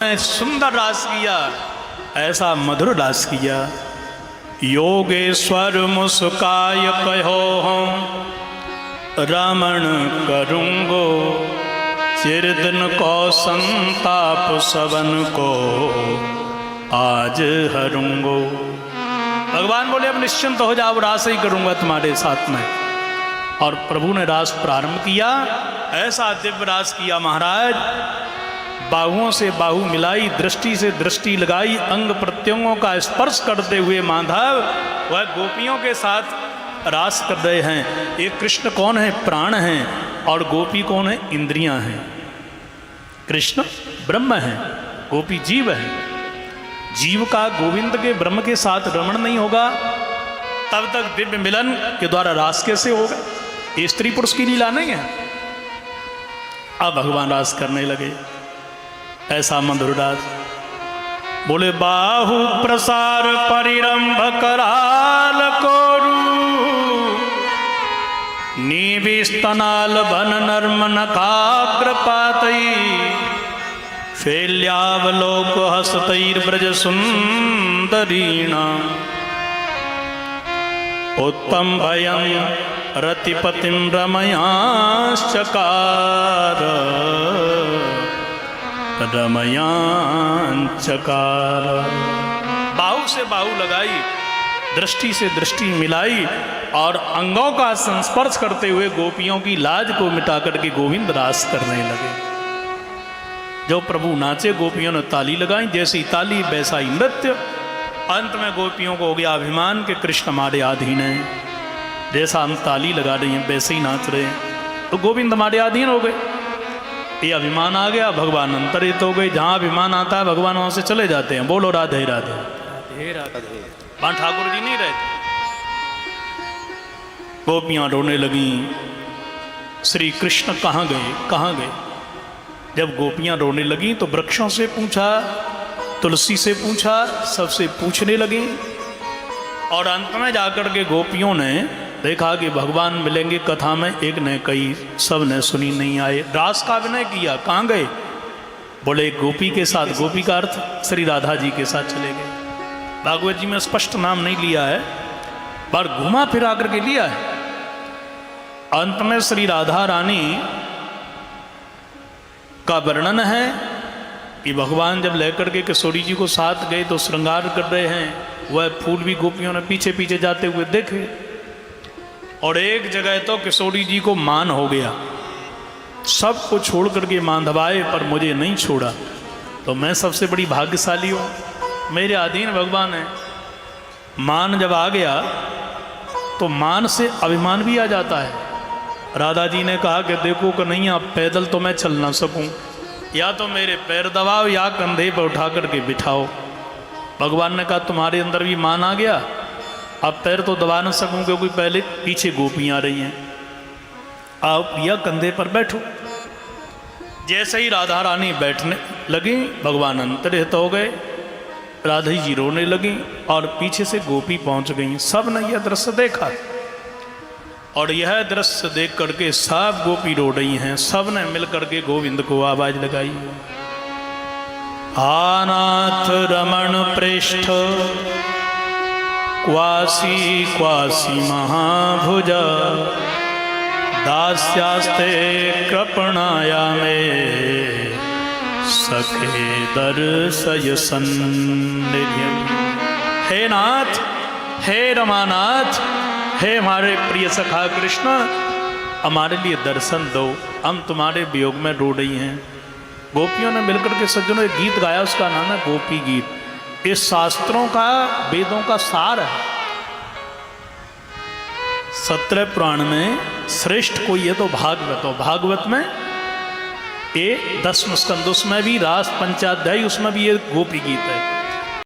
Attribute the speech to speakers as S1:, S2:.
S1: सुंदर रास किया, ऐसा मधुर रास किया। योगेश्वर मुस्काय कहो हम रमण करूँगो, चिरदिन को संताप सवन को आज हरूंगो। भगवान बोले अब निश्चिंत हो जाओ, रास ही करूँगा तुम्हारे साथ में। और प्रभु ने रास प्रारंभ किया। ऐसा दिव्य रास किया महाराज, बाहुओं से बाहु मिलाई, दृष्टि से दृष्टि लगाई, अंग प्रत्यंगों का स्पर्श करते हुए माधव वह गोपियों के साथ रास कर रहे हैं। ये कृष्ण कौन है? प्राण हैं। और गोपी कौन है? इंद्रियां हैं। कृष्ण ब्रह्म है, गोपी जीव है। जीव का गोविंद के ब्रह्म के साथ रमण नहीं होगा तब तक दिव्य मिलन के द्वारा रास कैसे होगा? ये स्त्री पुरुष की लीला नहीं है। अब भगवान रास करने लगे, ऐसा मधुर रास। बोले बाहु प्रसार परिरंभ कराल कोरु, नीविस्तनाल बन नर्म नकाग्र पातई, फैल्यावलोक हस्तैर्ब्रज सुंदरीणा, उत्तम भयं रतिपतिं रमयांश्चकार, रमयांचकार। बाहु से बाहु लगाई, दृष्टि से दृष्टि मिलाई और अंगों का संस्पर्श करते हुए गोपियों की लाज को मिटा करके गोविंद रास करने लगे। जो प्रभु नाचे, गोपियों ने ताली लगाई, जैसी ताली वैसा ही नृत्य। अंत में गोपियों को हो गया अभिमान कि कृष्ण हमारे अधीन है। जैसा हम ताली लगा रहे हैं वैसे ही नाच रहे हैं, तो गोविंद हमारे अधीन हो गए। ये अभिमान आ गया, भगवान अंतरित हो गए। जहाँ अभिमान आता है भगवान वहाँ से चले जाते हैं। बोलो राधे राधे राधे राधे। वहाँ ठाकुर जी नहीं रहते। गोपियाँ रोने लगी, श्री कृष्ण कहाँ गए, कहाँ गए? जब गोपियाँ रोने लगी तो वृक्षों से पूछा, तुलसी से पूछा, सबसे पूछने लगी। और अंत में जाकर के गोपियों ने देखा कि भगवान मिलेंगे कथा में, एक ने कही, सब ने सुनी, नहीं आए। रास का अभिनय किया, कहाँ गए? बोले गोपी के साथ। गोपी का अर्थ श्री राधा जी के साथ चले गए। भागवत जी में स्पष्ट नाम नहीं लिया है, पर घुमा फिरा करके लिया है। अंत में श्री राधा रानी का वर्णन है कि भगवान जब लेकर के किशोरी जी को साथ गए तो श्रृंगार कर रहे हैं। वह फूल भी गोपियों ने पीछे पीछे जाते हुए देखे। और एक जगह तो किशोरी जी को मान हो गया, सबको छोड़ करके माधवाए पर मुझे नहीं छोड़ा, तो मैं सबसे बड़ी भाग्यशाली हूँ, मेरे अधीन भगवान है। मान जब आ गया तो मान से अभिमान भी आ जाता है। राधा जी ने कहा कि देखो कि नहीं, आप पैदल तो मैं चल ना सकूं, या तो मेरे पैर दबाओ या कंधे पर उठा करके बिठाओ। भगवान ने कहा तुम्हारे अंदर भी मान आ गया, अब पैर तो दबा न सकूं क्योंकि पहले पीछे गोपियाँ आ रही हैं, आप या कंधे पर बैठो। जैसे ही राधा रानी बैठने लगी, भगवान अंतर्हित हो गए। राधा जी रोने लगी और पीछे से गोपी पहुंच गई। सब ने यह दृश्य देखा और यह दृश्य देख करके सब गोपी रो रही हैं। सब ने मिल करके गोविंद को आवाज लगाई, आनाथ रमण प्रेष्ठ क्वासी क्वासी महाभुजा, दास्यास्ते कृपणाया में सखे दर्शय सन्निध्यम। हे नाथ, हे रमानाथ, हे हमारे प्रिय सखा कृष्ण, हमारे लिए दर्शन दो, हम तुम्हारे वियोग में रो रही हैं। गोपियों ने मिलकर के सज्जनों एक गीत गाया, उसका नाम है गोपी गीत। इस शास्त्रों का, वेदों का सार है। 17 पुराण में श्रेष्ठ कोई है तो भागवत हो। भागवत में ये 10 स्कंद, उसमें भी रास पंचाध्यायी, उसमें भी ये गोपी गीत है।